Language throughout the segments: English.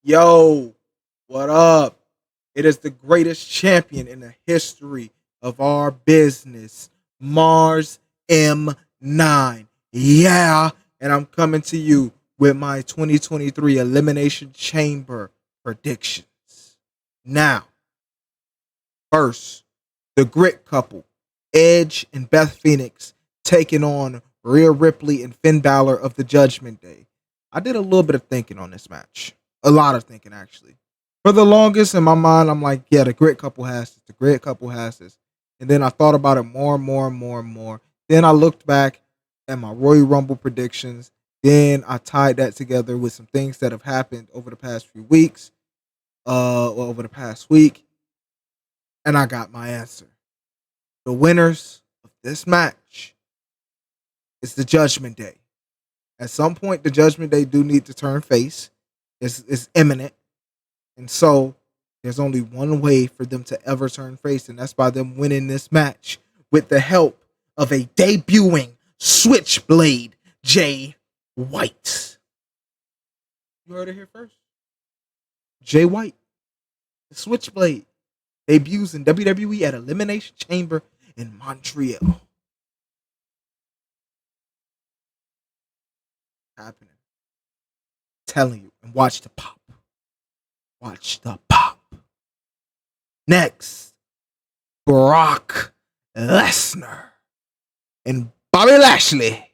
Yo, what up? It is the greatest champion in the history of our business, Mars M9. Yeah, and I'm coming to you with my 2023 Elimination Chamber predictions. Now, first, the Grit couple, Edge and Beth Phoenix, taking on Rhea Ripley and Finn Balor of the Judgment Day. I did a little bit of thinking on this match. A lot of thinking, actually. For the longest in my mind, I'm like, yeah, the Grit couple has this. The Grit couple has this. And then I thought about it more and more and more and more. Then I looked back at my Royal Rumble predictions. Then I tied that together with some things that have happened over the past few weeks, over the past week, and I got my answer. The winners of this match is the Judgment Day. At some point, the Judgment Day do need to turn face. It's imminent. And so there's only one way for them to ever turn face, and that's by them winning this match with the help of a debuting Switchblade Jay White. You heard it here first. Jay White, the Switchblade, debuts in WWE at Elimination Chamber in Montreal. Happening. Telling you, and watch the pop. Watch the pop. Next, Brock Lesnar and Bobby Lashley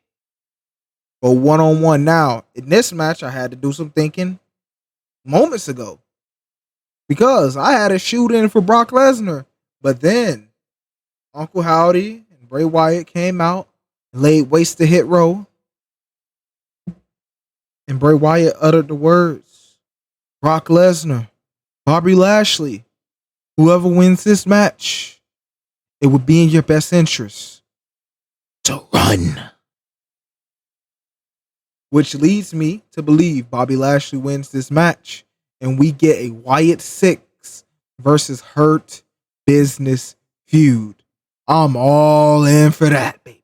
go one-on-one. Now, in this match, I had to do some thinking moments ago because I had a shoot in for Brock Lesnar, but then Uncle Howdy and Bray Wyatt came out and laid waste to Hit Row, and Bray Wyatt uttered the words, Brock Lesnar, Bobby Lashley, whoever wins this match, it would be in your best interest to run. Which leads me to believe Bobby Lashley wins this match and we get a Wyatt 6 versus Hurt Business feud. I'm all in for that, baby.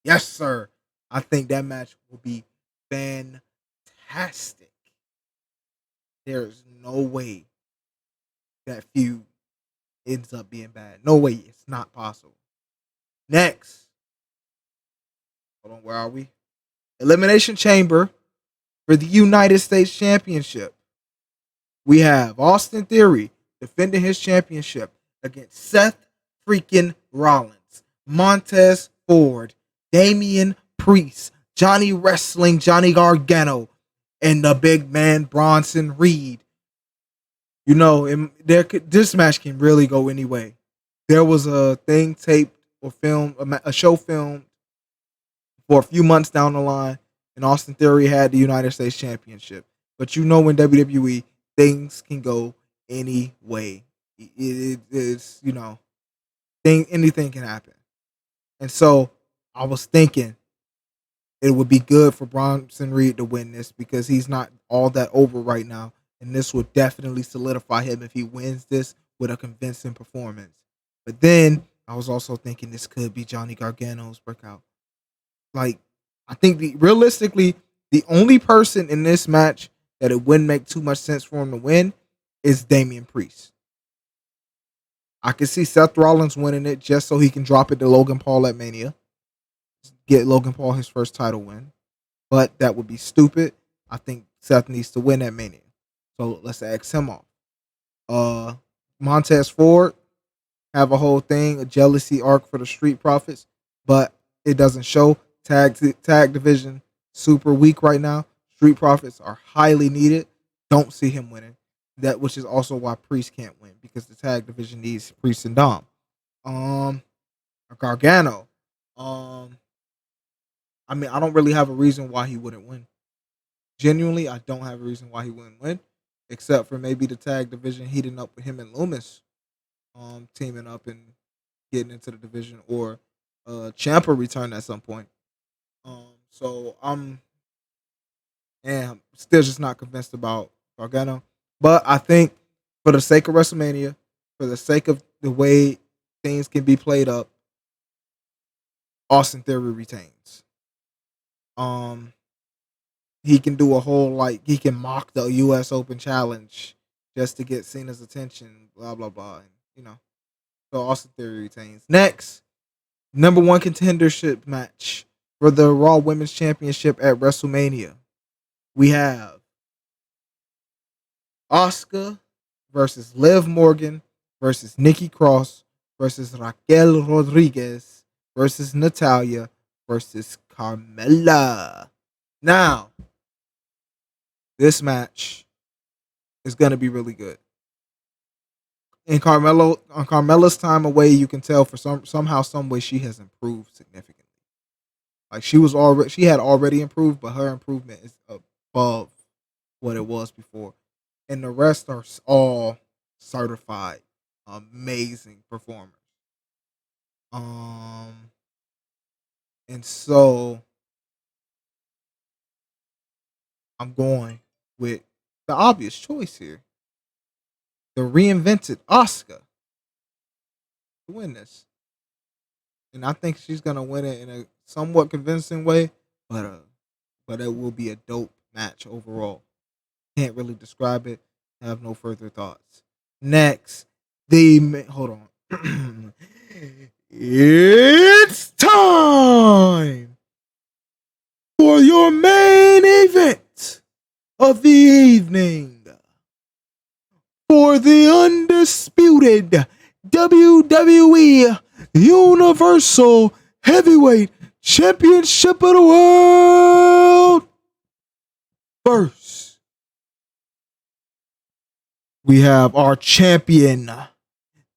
Yes, sir. I think that match will be fantastic. There's no way that feud ends up being bad. No way. It's not possible. Next. Hold on. Where are we? Elimination Chamber for the United States Championship. We have Austin Theory defending his championship against Seth freaking Rollins, Montez Ford, Damian Priest, Johnny Wrestling, Johnny Gargano, and the big man Bronson Reed. You know, this match can really go any way. There was a thing taped or filmed, a show filmed for a few months down the line, and Austin Theory had the United States Championship. But you know, in WWE, things can go any way. It's, you know, anything can happen. And so I was thinking it would be good for Bronson Reed to win this because he's not all that over right now. And this would definitely solidify him if he wins this with a convincing performance. But then I was also thinking this could be Johnny Gargano's breakout. Like, I think realistically, the only person in this match that it wouldn't make too much sense for him to win is Damian Priest. I could see Seth Rollins winning it just so he can drop it to Logan Paul at Mania. Get Logan Paul his first title win. But that would be stupid. I think Seth needs to win at Mania. So let's X him off. Montez Ford have a whole thing, a jealousy arc for the Street Profits, but it doesn't show. Tag division super weak right now. Street Profits are highly needed. Don't see him winning. That which is also why Priest can't win because the tag division needs Priest and Dom. Gargano. I mean, I don't really have a reason why he wouldn't win. Genuinely, I don't have a reason why he wouldn't win, except for maybe the tag division heating up with him and Loomis, teaming up and getting into the division, or Ciampa return at some point. So I'm still just not convinced about Gargano. But I think for the sake of WrestleMania, for the sake of the way things can be played up, Austin Theory retains. he can do a whole he can mock the U.S. Open Challenge just to get Cena's attention. Blah blah blah. And, so Austin Theory retains. Next, number one contendership match for the Raw Women's Championship at WrestleMania. We have Asuka versus Liv Morgan versus Nikki Cross versus Raquel Rodriguez versus Natalya versus Carmella. Now, this match is going to be really good. On Carmella's time away, you can tell for somehow, some way, she has improved significantly. Like she had already improved, but her improvement is above what it was before, and the rest are all certified amazing performers. And so I'm going with the obvious choice here, the reinvented Asuka, to win this. And I think she's gonna win it in a somewhat convincing way, but it will be a dope match overall. Can't really describe it. I have no further thoughts. Next, hold on. It's time for your main event of the evening. For the undisputed WWE Universal Heavyweight Championship of the World. First, we have our champion,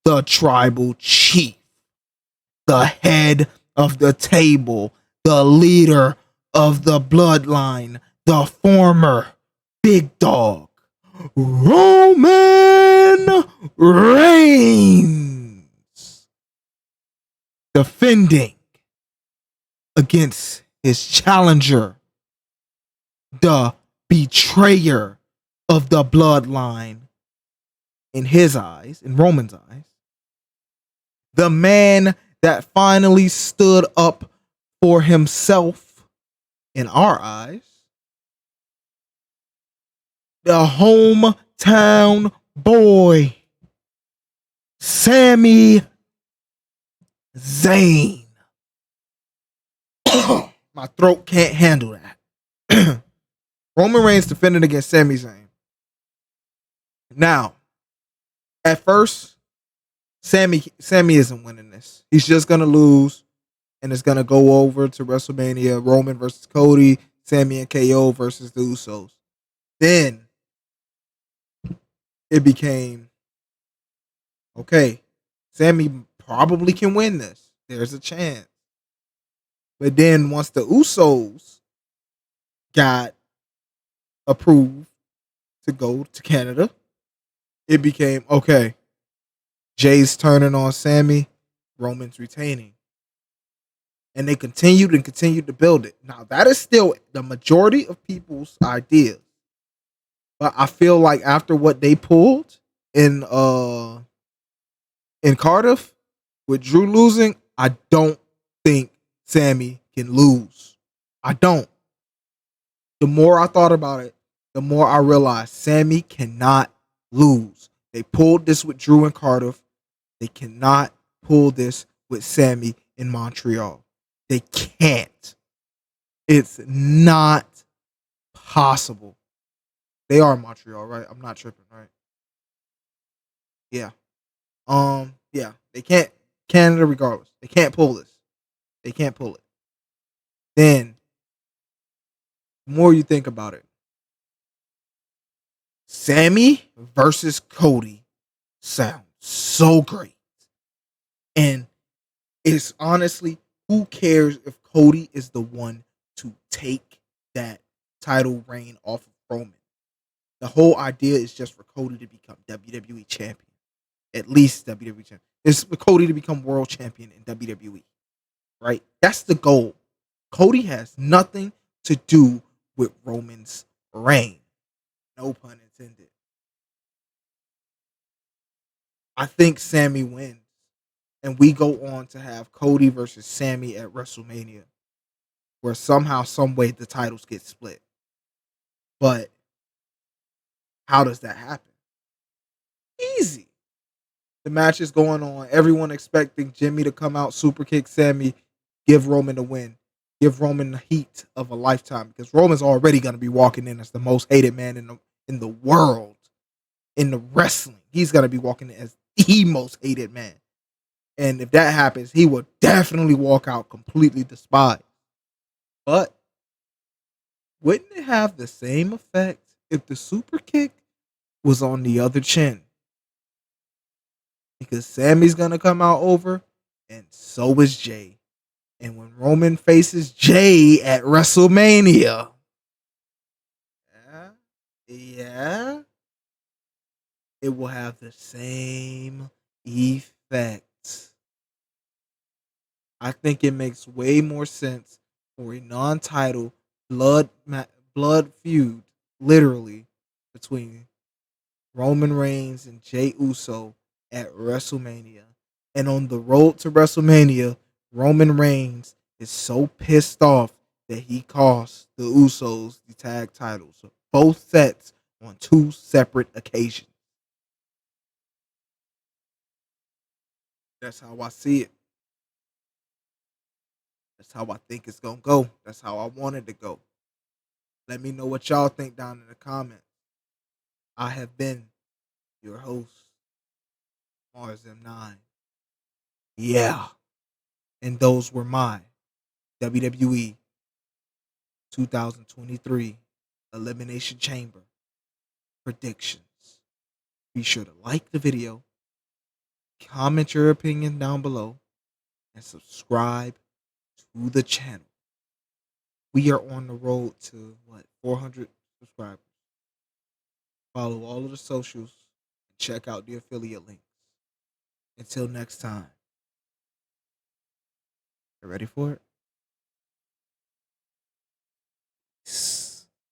the Tribal Chief, the head of the table, the leader of the bloodline, the former big dog, Roman Reigns, defending against his challenger, the betrayer of the bloodline, in his eyes, in Roman's eyes, the man that finally stood up for himself in our eyes, the hometown boy, Sami Zayn. My throat can't handle that. Roman Reigns defended against Sami Zayn. Now, at first, Sami isn't winning this. He's just gonna lose, and it's gonna go over to WrestleMania. Roman versus Cody, Sami and KO versus the Usos. Then it became, okay, Sami probably can win this. There's a chance. But then once the Usos got approved to go to Canada, it became, okay, Jay's turning on Sami, Roman's retaining. And they continued to build it. Now, that is still the majority of people's ideas. But I feel like after what they pulled in Cardiff with Drew losing, I don't think Sami can lose. I don't. The more I thought about it, the more I realized Sami cannot lose. They pulled this with Drew in Cardiff. They cannot pull this with Sami in Montreal. They can't. It's not possible. They are in Montreal, right? I'm not tripping, right? Yeah. Yeah. They can't. Canada, regardless. They can't pull this. They can't pull it. Then, the more you think about it, Sami versus Cody sounds so great. And it's honestly, who cares if Cody is the one to take that title reign off of Roman? The whole idea is just for Cody to become WWE champion. At least WWE champion. It's for Cody to become world champion in WWE. Right? That's the goal. Cody has nothing to do with Roman's reign. No pun intended. I think Sami wins. And we go on to have Cody versus Sami at WrestleMania, where somehow, some way, the titles get split. But how does that happen? Easy. The match is going on. Everyone expecting Jimmy to come out, super kick Sammy, give Roman the win, give Roman the heat of a lifetime because Roman's already going to be walking in as the most hated man in the world in the wrestling. He's going to be walking in as the most hated man, and if that happens, he will definitely walk out completely despised. But wouldn't it have the same effect if the super kick was on the other chin? Because Sammy's gonna come out over, and so is Jay. And when Roman faces Jay at WrestleMania, yeah, yeah, it will have the same effect. I think it makes way more sense for a non-title blood feud, literally, between Roman Reigns and Jey Uso at WrestleMania. And on the road to WrestleMania, Roman Reigns is so pissed off that he cost the Usos the tag titles, both sets on two separate occasions. That's how I see it. That's how I think it's going to go. That's how I want it to go. Let me know what y'all think down in the comments. I have been your host, Mars M9. Yeah. And those were my WWE 2023 Elimination Chamber predictions. Be sure to like the video, comment your opinion down below, and subscribe to the channel. We are on the road to 400 subscribers. Follow all of the socials and check out the affiliate links. Until next time. You ready for it?